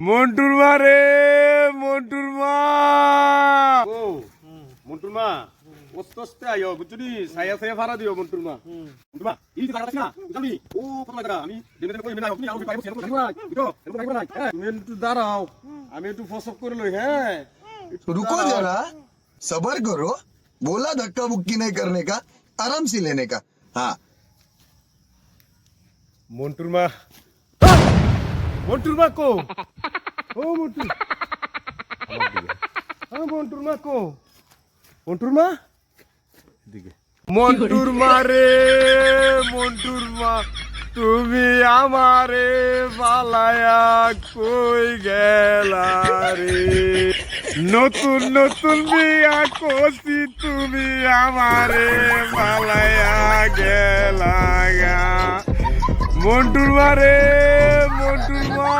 মন্টুর মা রে, মন্টুর মা। ও মন্টুর মা অস্তে আইও বুঝছনি সায়া সায়া ভাড়া দিও মন্টুর মা। মন্টুর মা এই যে টাকা না জানি ও কত টাকা আমি দেবে দেবে কই না আপনি আমি পাইবো সেরকম না বুঝো এরকম পাইবো না তুমি একটু দাঁড়াও আমি একটু ফসব করে লই। হ্যাঁ रुको जरा सबर करो बोला धक्का बुक्की नहीं करने का आराम से लेने का हाँ মন্টুর মা মন্টুর মা কো ও মন্টু মন্টুর মা কো মন্টুর মা দিকে মন্টুর মা রে, মন্টুর মা তুমি আমারে বালায়া কই গেলা রে। নতুন নতুন বিয়া করছি তুমি আমারে বালায়া গেলা গা। মন্টুর মা রে, মন্টুর মা।